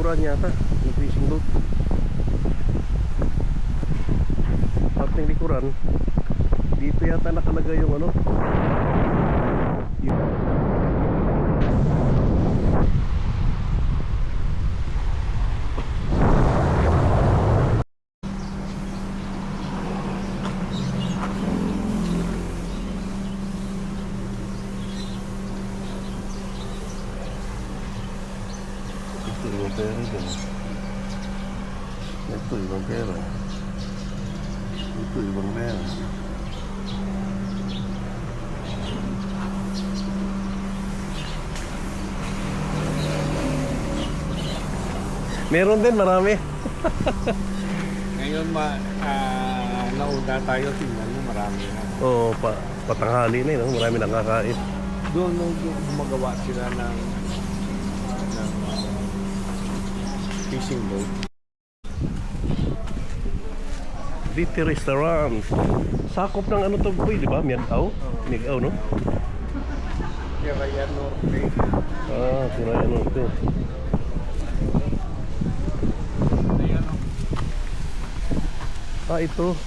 likuran yata yung fishing boat. Parting likuran. Dito yata nakalagay yung ano, yung ibang pera dyan. Ito ibang pera. Ito ibang pera. Meron din marami. Ngayon nauna tayo, tingnan mo marami na. Oo, patanghali na yun, marami nakakain. Doon gumagawa sila ng fishing boat. Dito restaurant. Sakop ng ano to boy, di ba? Miagaw? Miagaw, no? Siraya Norte. Ah, Siraya Norte. Ah, ito.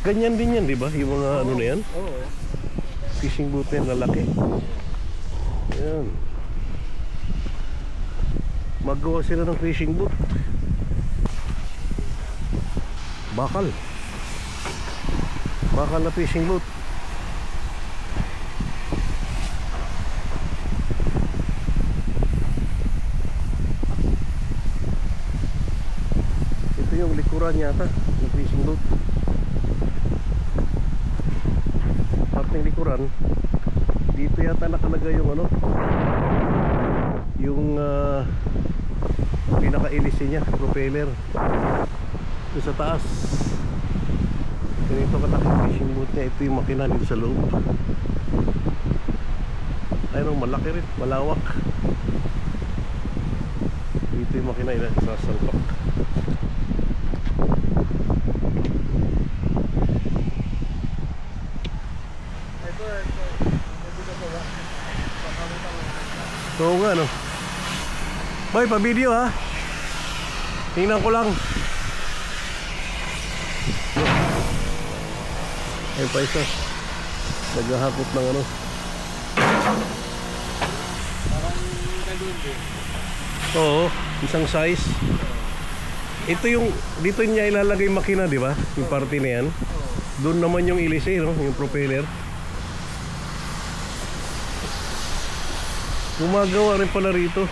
Ganyan din yan, di ba? Yung mga ano na yan? Oo. Fishing boat na yan, lalaki. Ayan. Magawa sila ng fishing boat. Bakal. Bakal na fishing boat. Ito yung likuran yata ng fishing boat. Parting likuran. Dito yata nakalagay yung ano, yung pinaka-hélice niya, propeller. Ito sa taas. Ganito kalaki fishing boat niya. Ito yung makina dito sa loob. Ayun, malaki rin, malawak. Dito yung makina ila sa salpak. Oo nga, no? Boy, pa-video ha. Tingnan ko lang. Ayun pa isa. Naghahakot ng ano. Parang ganun din. Oo, isang size. Ito yung, dito niya ilalagay yung makina, di ba? Yung parte na yan. Doon naman yung hélice, no? Yung propeller. Gumagawa rin pala rito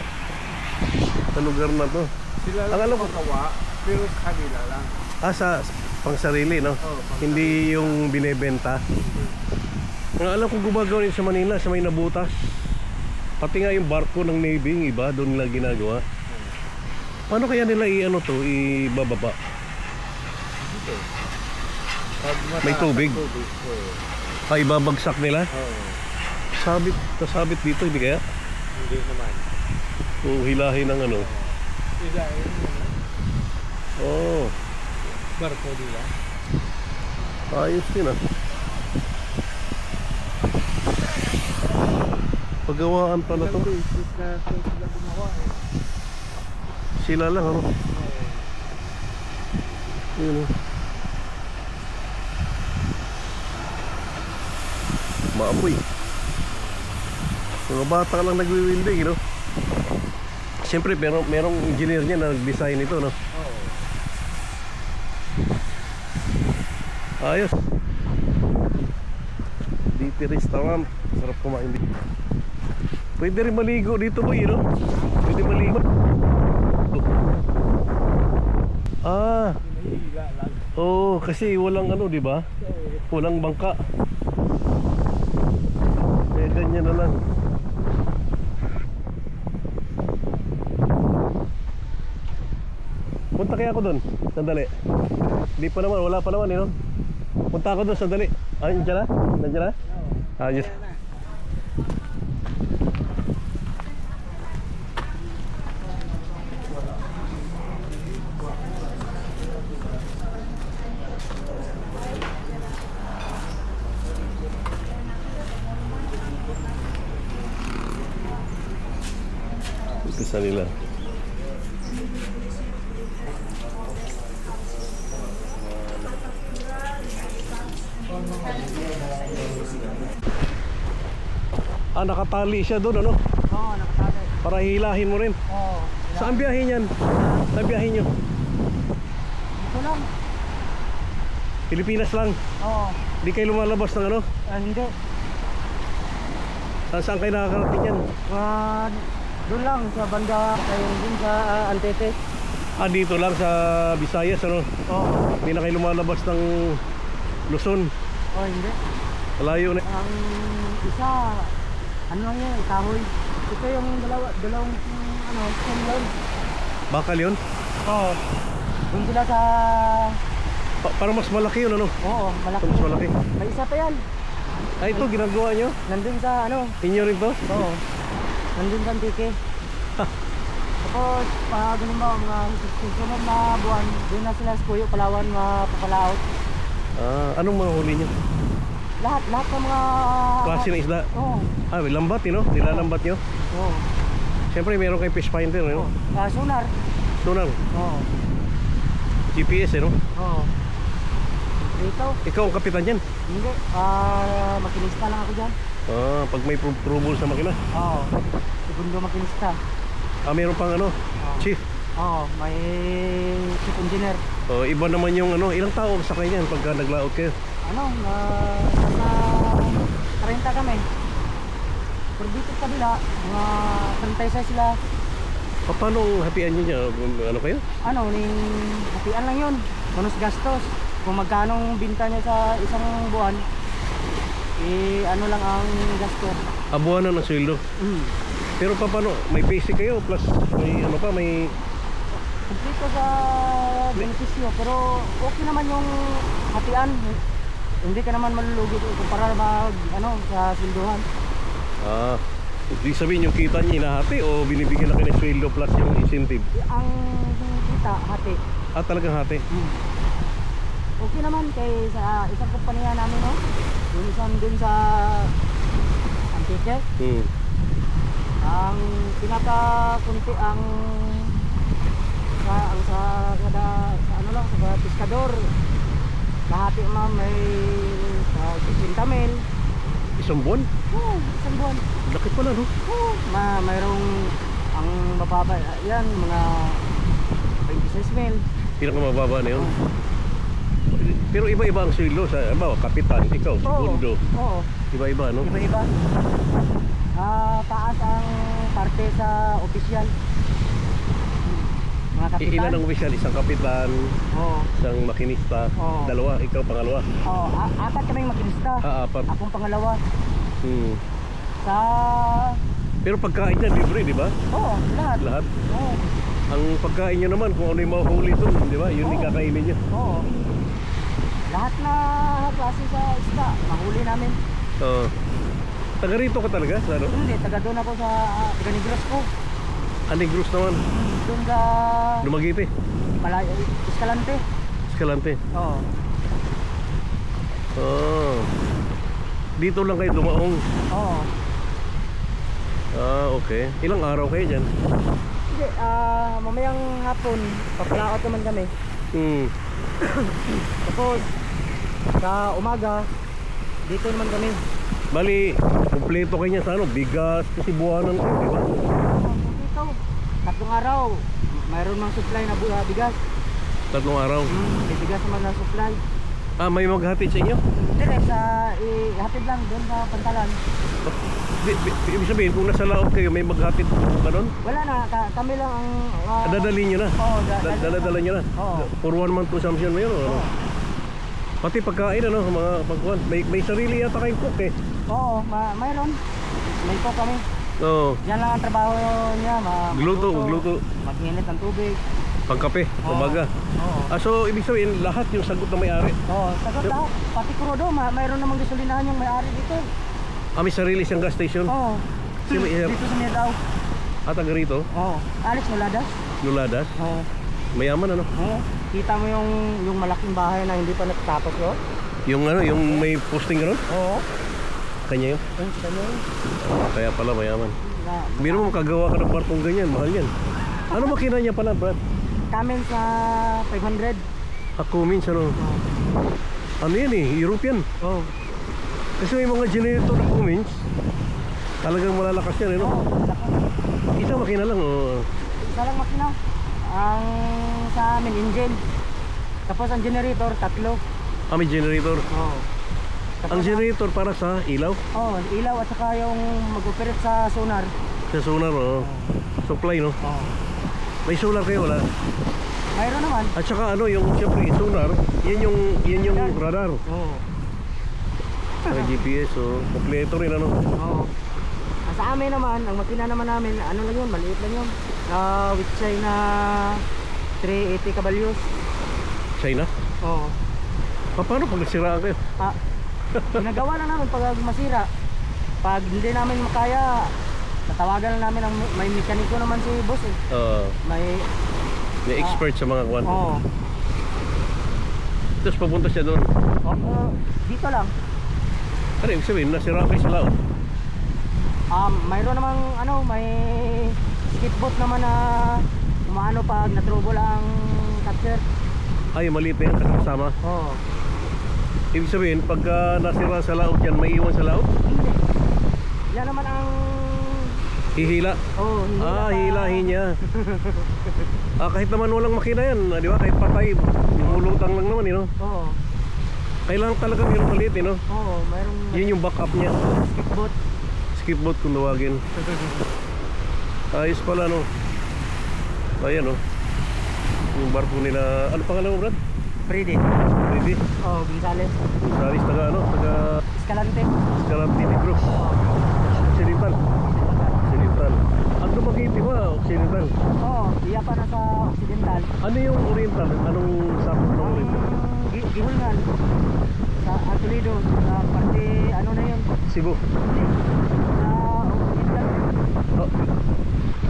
sa lugar na to. Sila lang alam ko, magawa, pero kanila lang. sa pang sarili, no? Hindi yung binebenta. Ang alam ko gumagawa rin sa Manila, sa may Nabutas. Pati nga yung barko ng Navy, yung iba, doon nila ginagawa. Paano kaya nila ibababa? May tubig? Ibabagsak nila? Kasabit dito, hindi kaya? Hindi naman. Hilahin ng ano? Hilahin naman. Oo. Barko nila. Ayos din ah. Pagawaan pala to. Sila gumawa eh. Sila lang ano? Yun oh. Maapoy. Mga bata lang nagwi-welding, you know? Siyempre, merong engineer niya na nag-design ito, no? Oo. Ayos. DT Restaurant. Sarap kumain dito. Pwede rin maligo dito, boy, you know? Pwede maligo. Ah. Hinihila lang. Oo, kasi walang ano, di ba? Walang bangka. Eh, ganyan na lang. Punta kaya ako doon, sandali. Hindi pa naman, wala pa naman, no? Punta ako doon, sandali. Nandiyan na? Nandiyan na? Ayos. Ito sa nila. Ah, nakatali siya doon, ano? Oo, nakatali. Para hilahin mo rin. Oo. Saan biyahe niyan? Saan biyahe nyo? Dito lang. Pilipinas lang. Oo. Di kayo lumalabas ng ano? Hindi. Saan kayo nakakarating yan? Doon lang sa banda kayo din sa Antete. Ah, dito lang sa Visayas, ano? Oo. Hindi na kayo lumalabas ng Luzon. Oh, hindi. Malayo na. Ang isa, ano lang yan, kahoy. Ito yung dalawang sinlon. Bakal yun? Oo. Doon sila sa... Parang mas malaki yun, ano? Oo, malaki. Mas malaki. May isa pa yan. Ah, ito, ginagawa nyo? Nandun sa Inyo rin to? Oo. Nandun sa Antike. Tapos, pag ganun ba, mga susunod na buwan, doon na sila sa Puyo, Palawan, mapapalaot. Ah, anong mga huli nyo? Lahat ng mga... Klase ng isda? Oo. Ah, may lambat, no? Nilalambat nyo? Oo. Siyempre, meron kayong fish finder, Oo. no? Sonar. Sonar, Oo. GPS, no? Oo. Dito. Ikaw ang kapitan yan? Hindi. Makinista lang ako dyan. Ah, pag may trouble sa makina. Oo. Segundo makinista. Ah, meron pang ano? Chief. Oo. May chief engineer. Oh, iba naman yung ano, ilang tao sa kanya yan pagka naglaot kayo? Nasa 30 kami. Pero dito sa kabila, mga 36 sila. Paano hapian nyo niya? Ano kayo? Hatian lang yun. Bonus gastos. Kung magkano binta niya sa isang buwan, ano lang ang gastos. Abuanan ng sweldo. Pero paano? May basic kayo plus may ano pa, may... Kumplito sa benepisyo, pero okay naman yung hatian. Hindi ka naman malulugi kumpara sa sweldohan. Ah, ibig sabihin yung kita niya inahati o binibigyan na kayo ng sweldo plus yung incentive? Ang kita, hati. Ah, talagang hati? Okay naman kay sa isang kumpanya namin, no? Yung isang dun sa Antike. Ang pinaka-kunti sa piskador. Lahati ma'am may 50 mil. Isang buwan? Oo, isang buwan. Laki pala, no? Oo, mayroong ang mababa, yan, mga 26 mil. Pinakamababa na yun. Pero iba-iba ang sweldo sa, kapitan, ikaw, segundo. Oo. Iba-iba, no? Iba-iba. Taas ang parte sa opisyal. Mga kapitan. Ilan ang opisyal? Isang kapitan, Oo. isang makinista, Oo. dalawa, ikaw pangalawa. Oo, apat kaming makinista. Apat. Akong pangalawa. Sa... Pero pagkain niya, libre, di ba? Oo, lahat. Lahat. Oo. Ang pagkain niyo naman, kung ano yung mahuhuli doon, di ba? Yun yung kakainin niyo. Oo. Lahat na klase sa isda, mahuli namin. Oo. Taga rito ka talaga? Sa ano? Hindi, taga doon ako sa taga Negros ko. Negros naman. Doon sa Dumaguete. Escalante. Escalante. Oo. Oh. Dito lang kayo dumaong. Oo. Ah, okay. Ilang araw kayo dyan? Hindi, mamayang hapon, paplaot naman kami. Tapos, sa umaga, dito naman kami. Bali, kumpleto kayo niya sa ano, bigas, kasi buwanan ko, di ba? Dito, 3 araw, mayroon mang supply na bigas. 3 araw. May bigas naman na supply. Ah, may maghatid sa inyo? Dire, ihatid lang doon sa Pantalan. Ibig sabihin, kung nasa laot kayo, may maghatid ka doon? Wala na, kami lang ang... Dadalhin nyo na? Oo, Dala nyo na? Oo. For 1 month consumption mo yun? Ano? Oo. Pati pagkain, ano, mga pagkuhan. May sarili yata kayong cook eh. Oo, mayroon. May ko kami. Oo. Yan lang ang trabaho niya. Magluto. Mag-init ng tubig. Pagkape, umaga. Oo. Ah, so ibig sabihin, lahat yung sagot na may-ari? Oo, sagot lahat. Pati Kurodo, mayroon namang gasolinahan yung may-ari dito. Ah, may sarili siyang gas station? Oo. Dito sa Miedao. Ah, taga rito? Oo. Alex Noladas. Luladas? Oo. Mayaman, ano? Oo. Kita mo yung malaking bahay na hindi pa natatapos, oh. Yung ano, yung may posting gano'n? Oo. Kanya yun? Kanya yun. Kaya pala mayaman. Biro mo, kagawa ka ng barkong ganyan, mahal yan. Ano makina niya pala, Brad? Cummins sa 500. Cummins, ano? Ano yan eh, European. Oo. Kasi may mga generator na Cummins, Talagang malalakas yan, no? Oo, laki. Isang makina lang, oh. Isa lang makina. Ang sa amin, engine. Tapos ang generator, 3. Ah, may generator. Oo. Tapos, Ang generator para sa ilaw? Oo, ilaw at saka yung mag-operate sa sonar. Sa sonar, oh. Supply, no? Oo. May solar kayo, wala? Mayroon naman. At saka ano, yung siyempre sonar, yan yung radar. Oo. May GPS, so kompleto rin, ano? Oo. Sa amin naman, ang makina naman namin, ano lang yun, maliit lang yun. Witsay na 380 kabalyos. China? Oo. Paano pag nasiraan kayo? Ginagawa lang namin pag masira. Pag hindi namin makaya, tatawagan lang namin ang may mekaniko naman si boss eh. May expert sa mga kwan. Oo. Tapos papunta siya doon. Dito lang. Ano ibig sabihin? Nasira kayo sa laot? Mayroon namang may skipboat naman na umaano pag na-trouble ang capture. Ay, maliit na yan kasama. Oo. Ibig sabihin, pagka nasira sa laot yan, may iwan sa laot? Hindi. Yan naman ang Hihila? hila pa. Hilahin niya. Kahit naman walang makina yan, di ba? Kahit patay, lumulutang lang naman, no? Oo. Kailangan talaga mayroong maliit, no? Oo, mayroong Yun yung backup niya. skipboat. Skipboat kung tawagin. Ayos pala, no? Ayan, no? Yung barko nila, ano pangalan mo, Brad? Freddy. Ready? Oo, Gonzales. Gonzales, taga ano? Taga Escalante. Escalante Negro. Occidental. Occidental. Ang Dumaguete ba? Occidental. Oo, iya pa na sa Occidental. Ano yung Oriental? Anong sakop ng Oriental? Gihulngan. Sa Toledo. Sa parte, ano na yun? Cebu. Hindi. Sa Occidental.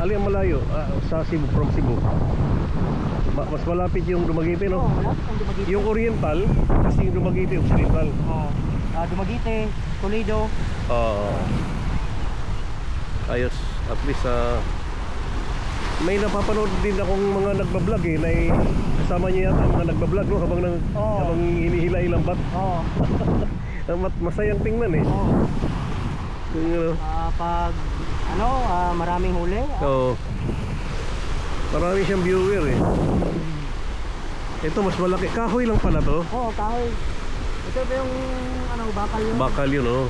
Alin ang malayo? Sa Cebu, from Cebu. Mas malapit yung Dumaguete, Oo, no? malapit ang Dumaguete. Yung Oriental, kasi yung Dumaguete, Occidental. Oo. Dumaguete, Toledo. Ayos. At least, may napapanood din akong mga nagbablog na kasama niya yata ang mga nagbablog, no? Habang hinihila-ilang bat. Oo. Masayang tingnan, eh. Oo. Yung, Pag, maraming huli. Oo. Marami siyang viewer, eh. Ito mas malaki. Kahoy lang pala to. Oo, kahoy. Ito ba yung, bakal yun? Bakal yun, oh.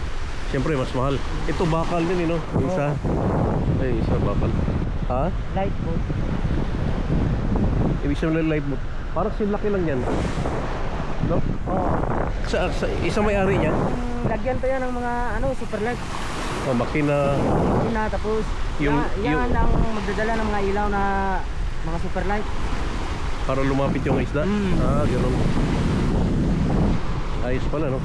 Siyempre mas mahal. Ito bakal din, no? Isa. Ay, isa bakal. Ha? Light boat. Ibig sabihin ng light boat. Parang silaki lang yan. No? Oo. Sa isang may-ari niya. Lagyan pa yan ng mga, super light. Makina. Yun tapos, yan yung- ang magdadala ng mga ilaw na mga super light. Para lumapit yung isda. Gano'n. Ayos pala, no?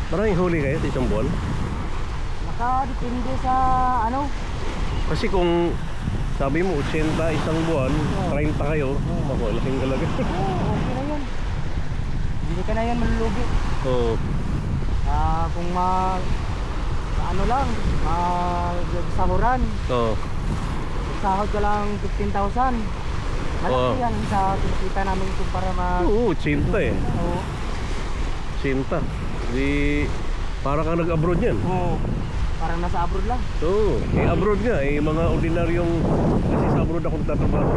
Maraming huli kayo sa isang buwan. Nakadepende sa, Kasi kung sabi mo 80 isang buwan, 30 kayo, ako, laking halaga. okay na yun. Hindi ka na yan malulugi. Oo. Kung sahuran, Oo. sahod ka lang 15,000. Malaki yan sa kinikita namin kung para Oo, 80 eh. Oo. 80. Di, para ka nag-abroad yan. Oo. Parang nasa abroad lang. Oo. Abroad nga, mga ordinaryong, kasi sa abroad ako nagtatrabaho.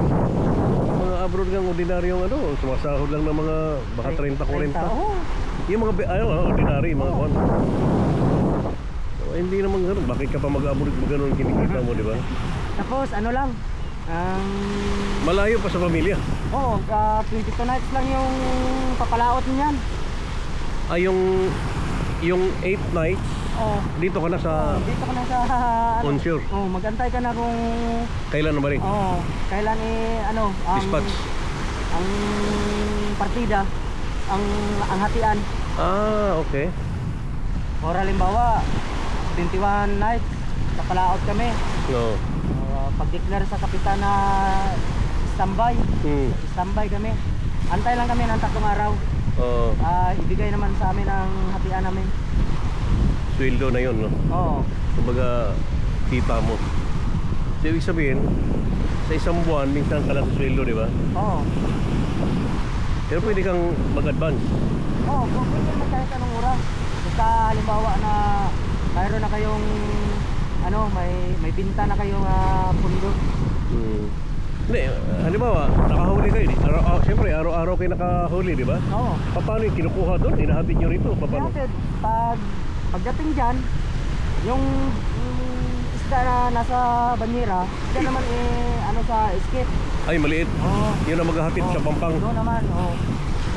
Mga abroad nga ordinaryong sumasahod lang ng mga baka 30-40. Oo. Yung mga, ordinary, mga kwan. Hindi naman gano'n. Bakit ka pa mag-abroad gano'n kinikita mo, di ba? Tapos lang, Malayo pa sa pamilya. 22 nights lang yung papalaot niyan. Yung 8 nights, dito ka na sa Dito ka na sa onshore. magantay ka na kung Kailan na ba rin? kailan Dispatch. ang partida, ang hatian. Okay. Or halimbawa, 21 nights, papalaot kami. No. Pag-declare sa kapitan na standby, standby kami. Antay lang kami ng 3 araw. Ibigay naman sa amin ang hatian namin. Sweldo na yun, no? Oo. Kumbaga, kita mo. So, ibig sabihin, sa isang buwan, minsan ka lang sa sweldo, di ba? Oo. Pero pwede kang mag-advance. Kung pwede naman kahit anong oras. Basta halimbawa na mayroon na kayong ano, may binta na kayong pundo. Hindi, halimbawa, nakahuli kayo. Siyempre, araw-araw kayo nakahuli, di ba? Oo. Paano yung kinukuha doon? Inahatid nyo rito? Paano? Natin, pagdating dyan, yung isda na nasa banyera, dyan naman ano sa skip. Ay, maliit. Oo. Yun ang maghahatid sa Pampang. Doon naman, oo.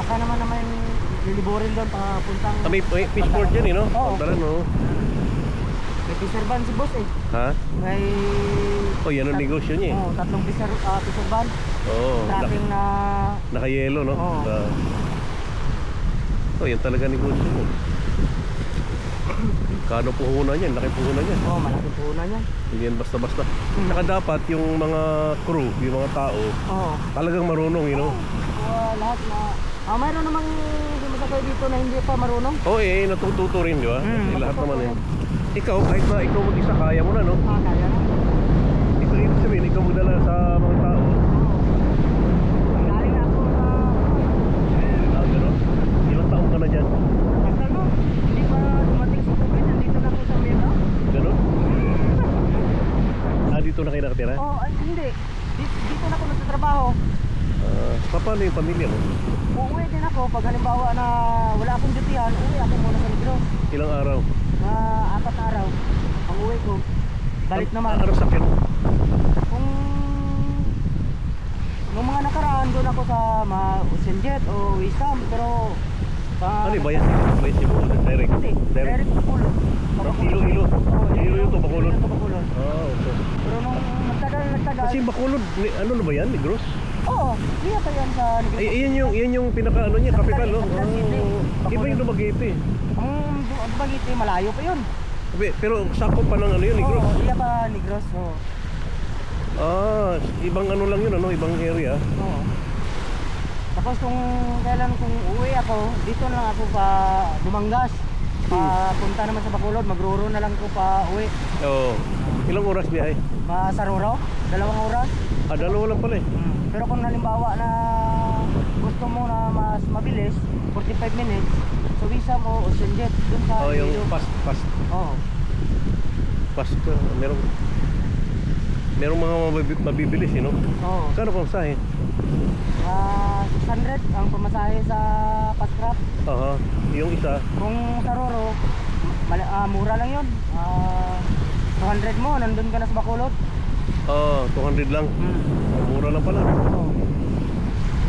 Saka naman liliburin doon papuntang... May fish port yan, no? Oo. Pantalan, no? May fisherban si boss eh. Ha? May... Oh, yan ang negosyo niya eh. Oo, tatlong fisherban. Oo. Tracking na... Naka-yellow, no? Oo. Oh, yan talaga negosyo mo. Kano puhunan yan? Laki puhunan yan. Oo, malaki puhunan yan. Hindi yan basta-basta. Saka dapat yung mga crew, yung mga tao, Oo. talagang marunong, you know? Lahat na... mayroon namang sumasakay dito na hindi pa marunong. Oo, natututo rin, di ba? Kasi lahat matututo naman eh. rin. Ikaw, kahit na ikaw mag-isa, kaya mo na, no? Kaya na. Ito, ibig sabihin, ikaw magdala sa mga tao. Galing ako sa... Gano'n? Ilang taong ka na dyan? Tagal mo. Hindi pa dumating sa COVID. Nandito na ako sa Meta. Gano'n? Dito na kayo nakatira? Oo, hindi. Dito na ako nagtatrabaho. Paano yung pamilya mo? Uuwi din ako pag halimbawa na wala akong dutihan, uwi ako muna sa Negros. Ilang araw? 4 na araw ang uwi ko. Balik naman. Ano sakyan mo? Kung nung mga nakaraan doon ako sa Oceanjet o Wisam, pero Ano yung bayan? Bayan si Bulo? Direct? Hindi, direct sa Bacolod. Ilo-ilo? Ilo-ilo to, Bacolod? Ilo to Bacolod. Okay. Pero nung nagtagal. Kasi Bacolod, ano na ba yan? Negros? Oo, iya pa yan sa Negros. Ay, yan yung pinaka ano niya, capital, no? Capital city. Iba yung Dumaguete. Ang Dumaguete, malayo pa yun. Pero sakop pa ng ano yun, Negros? Oo, iya pa Negros. Oo. Ibang ano lang yun, ano? Ibang area. Oo. Tapos kung uwi ako, dito na lang ako pa Dumangas. Punta naman sa Bacolod, magruro na lang ko pa uwi. Oo. Ilang oras biyahe? Sa Ruro, 2 oras. Dalawa lang pala eh. Pero kung halimbawa na gusto mo na mas mabilis, 45 minutes, so Wisam o Oceanjet, dun sa Yung Ilo. fast. Oo. Fast, merong mga mabibilis, no? Oo. Kano pang sahe? 600 ang pamasahe sa Pascrap. Aha. Yung isa, Kung sa Ruro, mura lang yun. 200 mo, nandun ka na sa Bacolod. 200 lang. Mura lang pala. Oo.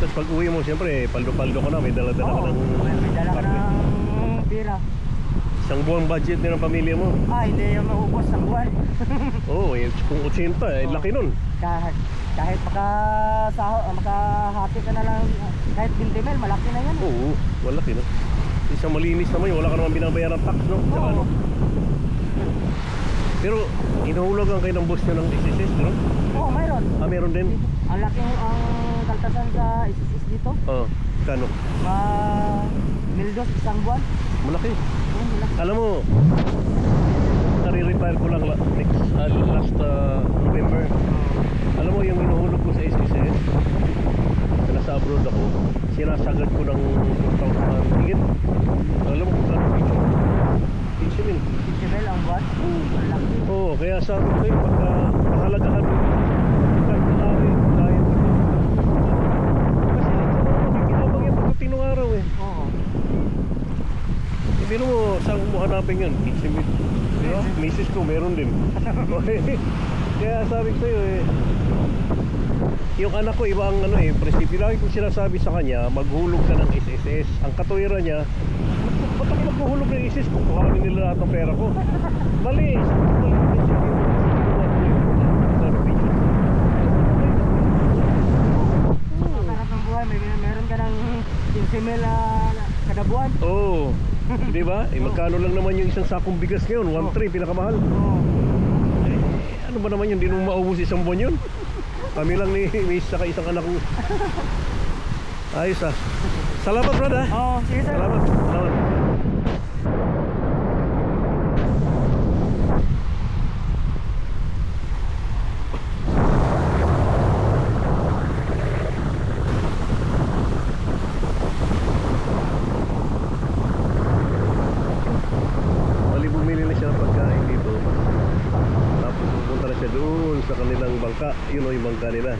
Tapos pag uwi mo, siyempre, paldo-paldo ka na, may dala-dala ka ng may dala ka karne. ng pira. Isang buwang budget din ng pamilya mo. Hindi yung maubos sa buwan. Oo, kung 80, laki nun. Kahit makahati ka na lang, kahit 20 mil, malaki na yan. Oo, malaki no. Isang malinis naman yun, wala ka naman binabayaran tax, no? Tsaka, ano. Pero, inahulugan kayo ng boss nyo ng SSS, no? Oo, mayroon. Meron din? Ang laki ang kaltasan sa SSS dito. Kano? 1,200 isang buwan. Malaki. Malaki. Alam mo, nare-retire ko lang last November. Alam mo yung inuhulog ko sa SSS, nasa abroad ako, sinasagad ko ng 4,000 higit. Alam mo kung saan picture? Picture yun. 50 mil ang buwan. Ang laki. Oo, kaya sabi ko kayo, pagka mahalagahan mo, kahit kaya mo. Kasi makikinabang yan pagkatinong araw eh. Oo. Ibino mo, saan mo hanapin yun? Kitsimit. Di ba? Misis ko, meron din. Kaya sabi ko sa'yo eh, yung anak ko iba ang ano eh, prinsipyo. Lagi ko sinasabi sa kanya, maghulog ka ng SSS. Ang katuwiran niya, ba't ako maghuhulog ng SSS? Kukuhanin nila lahat ng pera ko. Mali. Mali yung prinsipyo. Masarap ng buhay, meron ka ng 15 mil kada buwan. Oo. Di ba? Magkano lang naman yung isang sakong bigas ngayon? 1.3, pinakamahal. Oo. Ano ba naman yun? Hindi mo maubos isang buwan yun. Kami lang ni Miss saka isang anak ko. Ayos ah. Salamat brad ah. Oo, sige sir. Salamat. Bali bumili na siya ng pagkain dito. siya doon sa kanilang bangka. Yun o yung bangka nila.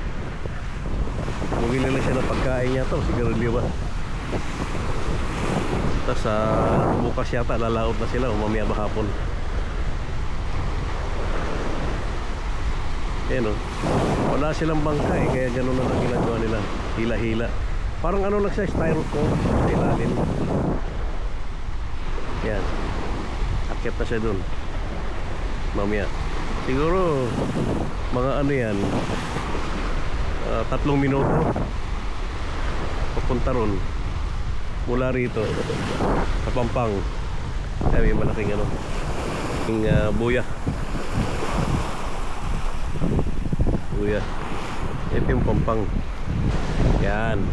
Bumili na siya ng pagkain niya to, sigarilyo ba? Tapos bukas yata lalaot na sila o mamaya ba hapon. Ayan o. Wala silang bangka eh, kaya gano'n na lang ginagawa nila. Hila-hila. Parang ano lang siya, styrofoam sa ilalim. Yan. Akit na siya dun. Mamaya. Siguro mga ano yan, 3 minuto papunta ron mula rito sa Pampang. Kaya may malaking ano, yung buya. Buya. Ito yung Pampang. Yan.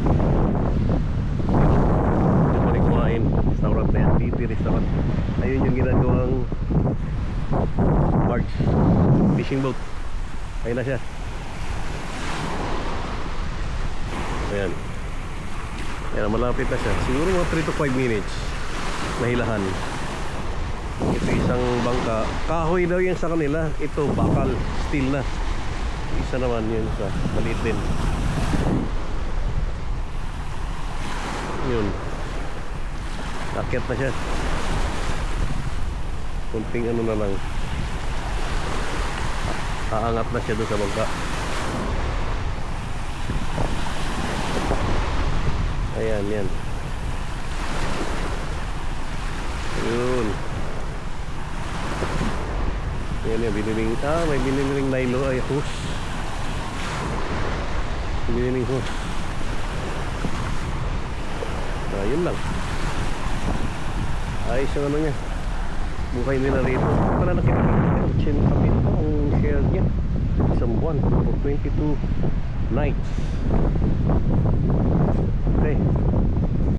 Ito pa rin kumain. Restaurant na yan. DT restaurant. Ayun yung ginagawang barge. Fishing boat. Ayun na siya. Ayan. Ayan, malapit na siya. Siguro mga 3 to 5 minutes. Nahilahan. Ito isang bangka. Kahoy daw yan sa kanila. Ito bakal. Steel na. Isa naman yun sa maliit din. Yun. Akyat na siya. Kunting ano na lang. Aangat na siya doon sa bangka. Ayan, yan. Yun. Yan yung biniling. May biniling nylon. Ay, hose. Biniling hose. Yun lang. Ayos yung ano niya. Bukay nila rito. Pala nakikita 80 pito ang share niya. Isang buwan for 22 nights. Okay.